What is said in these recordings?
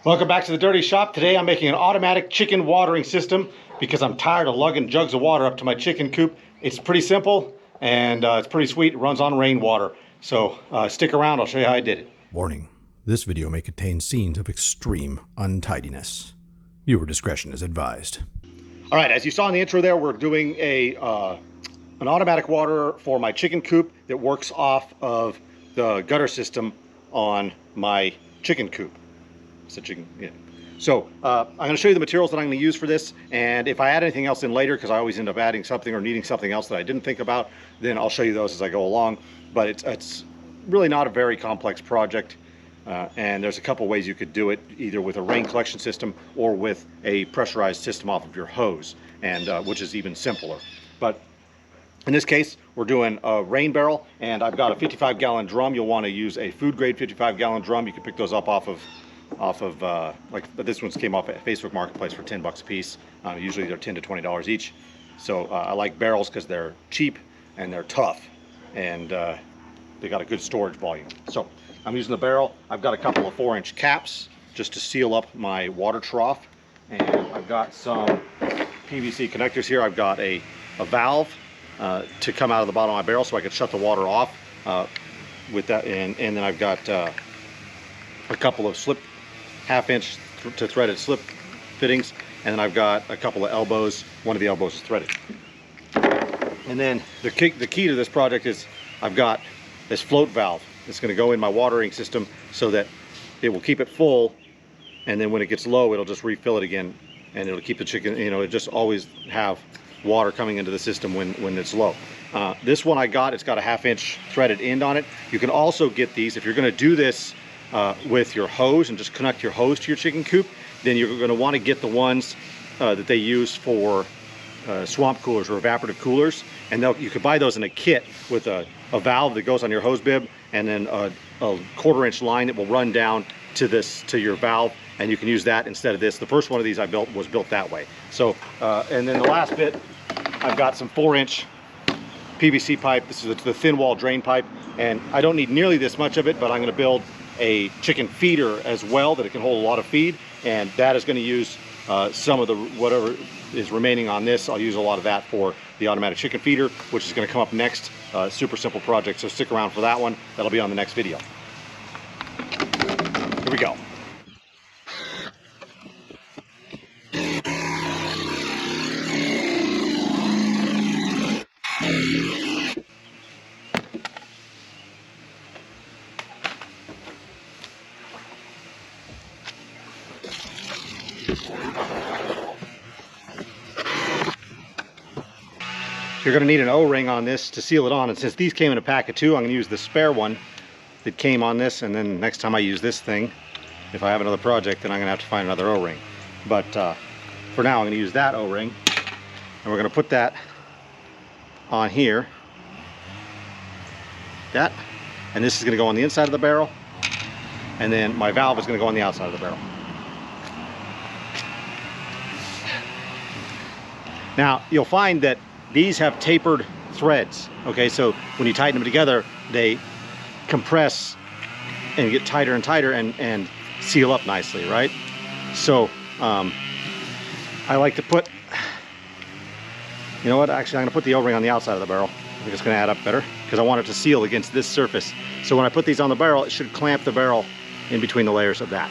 Welcome back to the Dirty Shop. Today I'm making an automatic chicken watering system because I'm tired of lugging jugs of water up to my chicken coop. It's pretty simple and it's pretty sweet. It runs on rainwater. So stick around, I'll show you how I did it. Warning, this video may contain scenes of extreme untidiness. Viewer discretion is advised. All right, as you saw in the intro there, we're doing an automatic water for my chicken coop that works off of the gutter system on my chicken coop. It's a chicken, yeah. So I'm going to show you the materials that I'm going to use for this, and if I add anything else in later, because I always end up adding something or needing something else that I didn't think about, then I'll show you those as I go along. But it's really not a very complex project, and there's a couple ways you could do it, either with a rain collection system or with a pressurized system off of your hose, and which is even simpler. But in this case, we're doing a rain barrel, and I've got a 55-gallon drum. You'll want to use a food-grade 55-gallon drum. You can pick those up off of like this one's came off at Facebook Marketplace for 10 bucks a piece. Usually they're $10 to $20 each. So I like barrels because they're cheap and they're tough, and they got a good storage volume. So I'm using the barrel. I've got a couple of 4-inch caps just to seal up my water trough, and I've got some PVC connectors here. I've got a valve to come out of the bottom of my barrel so I can shut the water off with that, and then I've got a couple of slip 1/2-inch to threaded slip fittings, and then I've got a couple of elbows. One of the elbows is threaded. And then the key to this project is I've got this float valve that's going to go in my watering system so that it will keep it full, and then when it gets low it'll just refill it again, and it'll keep the chicken, you know, it just always have water coming into the system when it's low. This one I got, it's got a 1/2-inch threaded end on it. You can also get these if you're going to do this with your hose and just connect your hose to your chicken coop. Then you're going to want to get the ones that they use for swamp coolers or evaporative coolers, and you could buy those in a kit with a valve that goes on your hose bib, and then a 1/4-inch line that will run down to your valve, and you can use that instead of this. The first one of these I built was built that way. So and then the last bit, I've got some 4-inch PVC pipe. This is the thin wall drain pipe, and I don't need nearly this much of it, but I'm going to build a chicken feeder as well that it can hold a lot of feed, and that is going to use some of the whatever is remaining on this. I'll use a lot of that for the automatic chicken feeder, which is going to come up next. Super simple project, so stick around for that one. That'll be on the next video. Here we go. You're going to need an O-ring on this to seal it on, and since these came in a pack of 2, I'm going to use the spare one that came on this, and then next time I use this thing, if I have another project, then I'm going to have to find another O-ring. But for now I'm going to use that O-ring, and we're going to put that on here, that, and this is going to go on the inside of the barrel, and then my valve is going to go on the outside of the barrel. Now you'll find that these have tapered threads, okay? So when you tighten them together, they compress and get tighter and tighter and seal up nicely, right? So I like to put, you know what, actually I'm gonna put the O-ring on the outside of the barrel. I think it's gonna add up better because I want it to seal against this surface. So when I put these on the barrel, it should clamp the barrel in between the layers of that.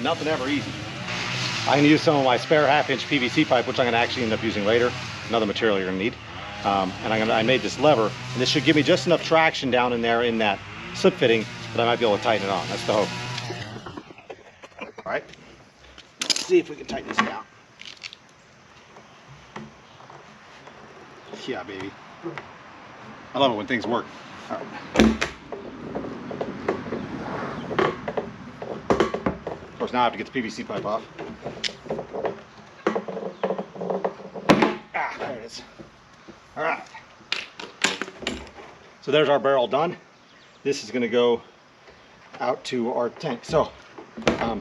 Nothing ever easy. I'm going to use some of my spare 1/2-inch PVC pipe, which I'm going to actually end up using later. Another material you're going to need. And I made this lever, and this should give me just enough traction down in there in that slip fitting that I might be able to tighten it on. That's the hope. All right. Let's see if we can tighten this down. Yeah, baby. I love it when things work. All right. Of course, now I have to get the PVC pipe off. Ah, there it is. All right. So there's our barrel done. This is going to go out to our tank. So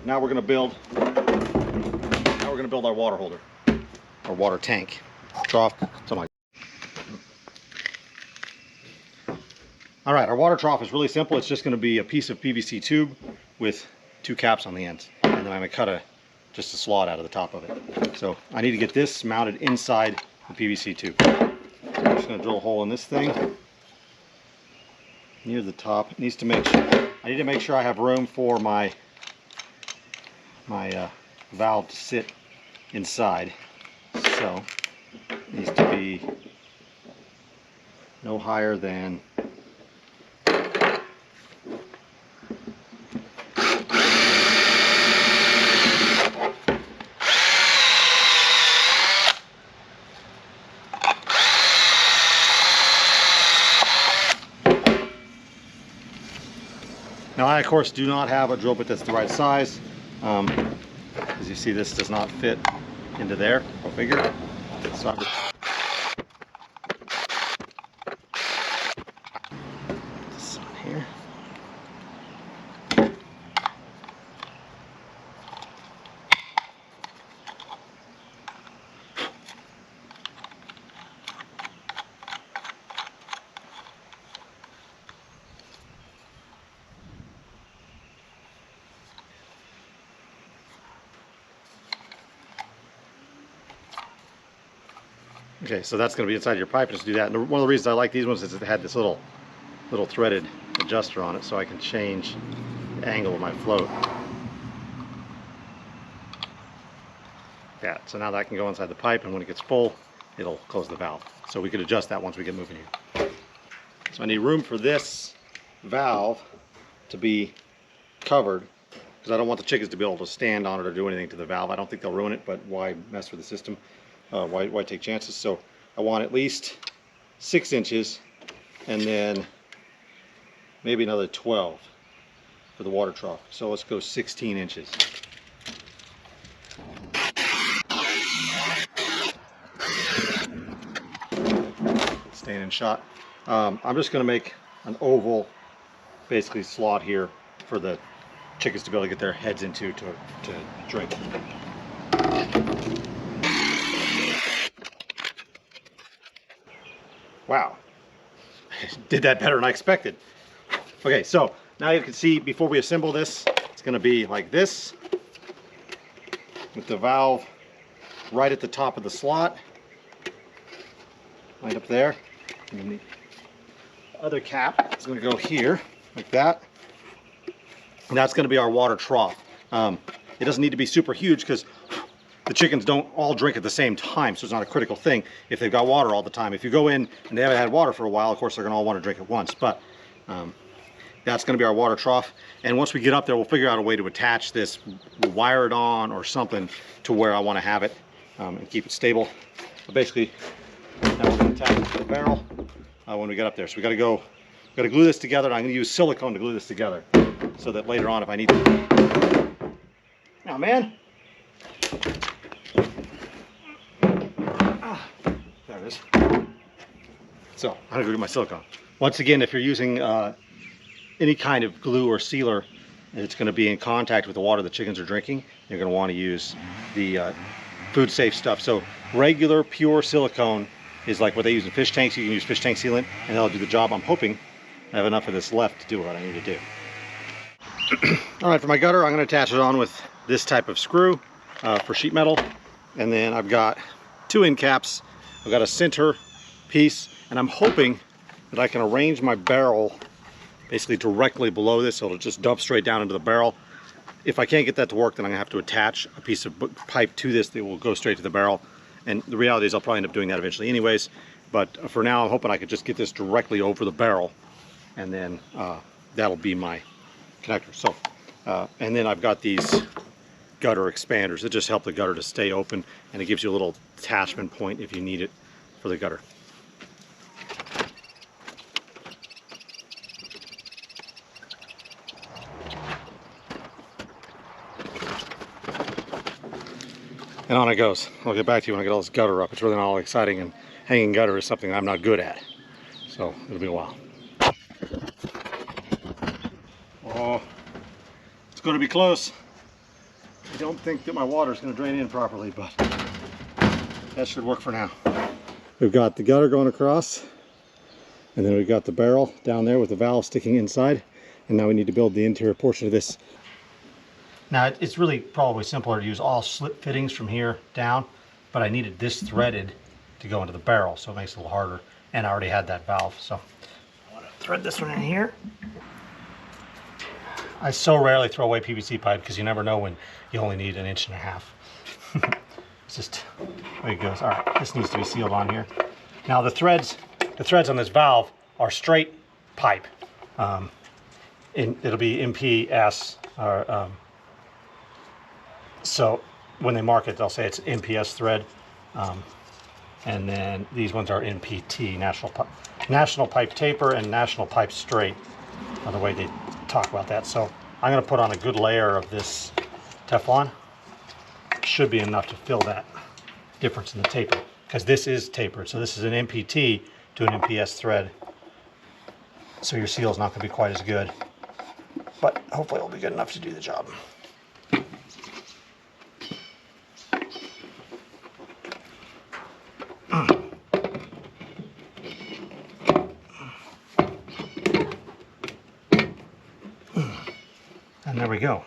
now we're going to build. Now we're going to build our water holder, our water tank, trough, something like that. All right, our water trough is really simple. It's just going to be a piece of PVC tube with 2 caps on the ends. And then I'm going to cut just a slot out of the top of it. So I need to get this mounted inside the PVC tube. So I'm just going to drill a hole in this thing near the top. I need to make sure I have room for my valve to sit inside. So it needs to be no higher than Now I of course do not have a drill bit that's the right size. As you see, this does not fit into there. Go figure. So I'm this on here. Okay, so that's going to be inside your pipe. Just do that. And one of the reasons I like these ones is it had this little threaded adjuster on it, so I can change the angle of my float. Yeah, so now that can go inside the pipe, and when it gets full, it'll close the valve. So we could adjust that once we get moving here. So I need room for this valve to be covered, because I don't want the chickens to be able to stand on it or do anything to the valve. I don't think they'll ruin it, but why mess with the system? Why take chances? So I want at least 6 inches, and then maybe another 12 for the water trough. So let's go 16 inches. Staying in shot. I'm just going to make an oval, basically slot here for the chickens to be able to get their heads into to drink. Wow, did that better than I expected. Okay, so now you can see before we assemble this, it's going to be like this, with the valve right at the top of the slot, right up there. And then the other cap is going to go here, like that. And that's going to be our water trough. It doesn't need to be super huge because the chickens don't all drink at the same time, so it's not a critical thing if they've got water all the time. If you go in and they haven't had water for a while, of course they're going to all want to drink at once. But that's going to be our water trough. And once we get up there, we'll figure out a way to attach this, we'll wire it on or something to where I want to have it and keep it stable. But basically, now we're going to attach it to the barrel when we get up there. So we got to glue this together. And I'm going to use silicone to glue this together so that later on, if I need to. Now, man. There it is. So I'm gonna go get my silicone. Once again, if you're using any kind of glue or sealer, it's going to be in contact with the water the chickens are drinking. You're going to want to use the food safe stuff. So regular pure silicone is like what they use in fish tanks. You can use fish tank sealant and that'll do the job. I'm hoping I have enough of this left to do what I need to do. All right, for my gutter, I'm going to attach it on with this type of screw for sheet metal. And then I've got 2 end caps. I've got a center piece, and I'm hoping that I can arrange my barrel basically directly below this so it'll just dump straight down into the barrel. If I can't get that to work, then I'm gonna have to attach a piece of pipe to this that will go straight to the barrel. And the reality is I'll probably end up doing that eventually anyways. But for now, I'm hoping I could just get this directly over the barrel, and then that'll be my connector. So, and then I've got these gutter expanders that just help the gutter to stay open, and it gives you a little attachment point if you need it for the gutter. And on it goes. I'll get back to you when I get all this gutter up. It's really not all exciting, and hanging gutter is something I'm not good at. So it'll be a while. Oh, it's going to be close. I don't think that my water is going to drain in properly, but that should work for now. We've got the gutter going across, And then we've got the barrel down there with the valve sticking inside. And now we need to build the interior portion of this. Now it's really probably simpler to use all slip fittings from here down, but I needed this threaded to go into the barrel, so it makes it a little harder. And I already had that valve, so I want to thread this one in here. I so rarely throw away PVC pipe because you never know when you only need 1.5 inches. It's just the way it goes. All right, this needs to be sealed on here. Now the threads on this valve are straight pipe. It'll be MPS, or so when they mark it, they'll say it's MPS thread, and then these ones are NPT, National Pipe Taper and National Pipe Straight, are the way they talk about that. So I'm going to put on a good layer of this Teflon. Should be enough to fill that difference in the taper, because this is tapered. So this is an NPT to an MPS thread. So your seal is not going to be quite as good, but hopefully it'll be good enough to do the job. And there we go.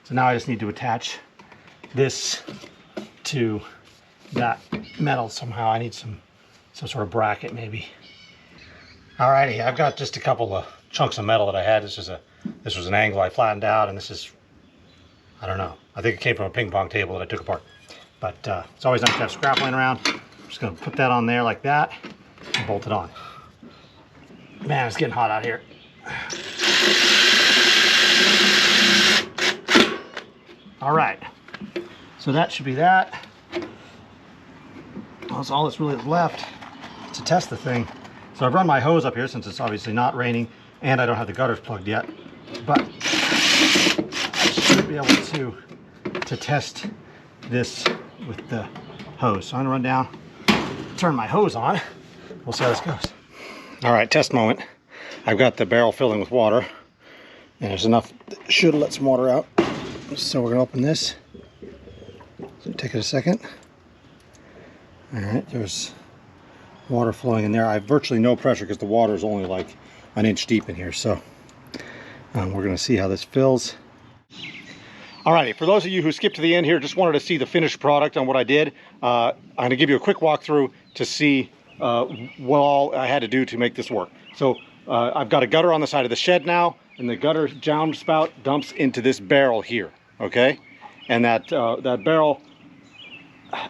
So now I just need to attach this to that metal somehow. I need some sort of bracket maybe. Alrighty, I've got just a couple of chunks of metal that I had. This was an angle I flattened out, and this is, I don't know, I think it came from a ping pong table that I took apart. But it's always nice to have scrap laying around. I'm just gonna put that on there like that and bolt it on. Man, it's getting hot out here. All right, so that should be that. That's all that's really left to test the thing. So I've run my hose up here since it's obviously not raining, and I don't have the gutters plugged yet, but I should be able to test this with the hose. So I'm gonna run down, turn my hose on. We'll see how this goes. All right, test moment. I've got the barrel filling with water, and there's enough that should let some water out. So we're gonna open this. So take it a second. All right, there's water flowing in there. I have virtually no pressure because the water is only like 1 inch deep in here. So we're gonna see how this fills. Alrighty, for those of you who skipped to the end here, just wanted to see the finished product on what I did. I'm gonna give you a quick walkthrough to see what all I had to do to make this work. So I've got a gutter on the side of the shed now, and the gutter downspout dumps into this barrel here, okay? And that barrel,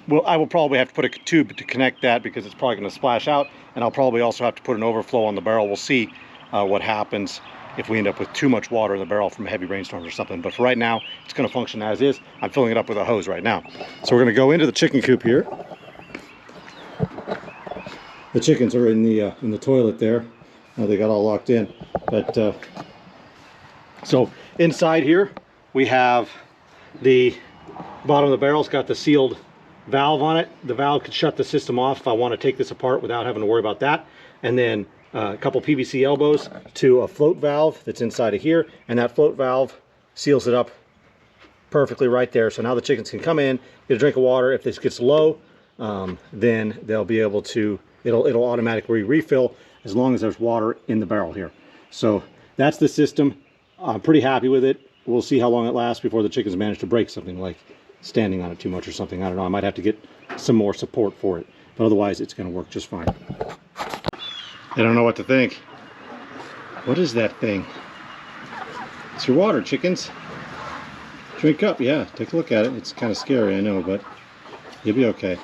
well, I will probably have to put a tube to connect that because it's probably gonna splash out, and I'll probably also have to put an overflow on the barrel. We'll see what happens if we end up with too much water in the barrel from heavy rainstorms or something. But for right now, it's gonna function as is. I'm filling it up with a hose right now. So we're gonna go into the chicken coop here. The chickens are in the toilet there. They got all locked in. But so inside here, we have the bottom of the barrel's got the sealed valve on it. The valve could shut the system off if I want to take this apart without having to worry about that. And then a couple PVC elbows to a float valve that's inside of here, and that float valve seals it up perfectly right there. So now the chickens can come in, get a drink of water. If this gets low, then they'll be able to, it'll automatically refill as long as there's water in the barrel here. So that's the system. I'm pretty happy with it. We'll see how long it lasts before the chickens manage to break something, like standing on it too much or something. I don't know. I might have to get some more support for it, but otherwise it's going to work just fine. I don't know what to think. What is that thing? It's your water, chickens. Drink up, yeah. Take a look at it. It's kind of scary, I know, but you'll be okay.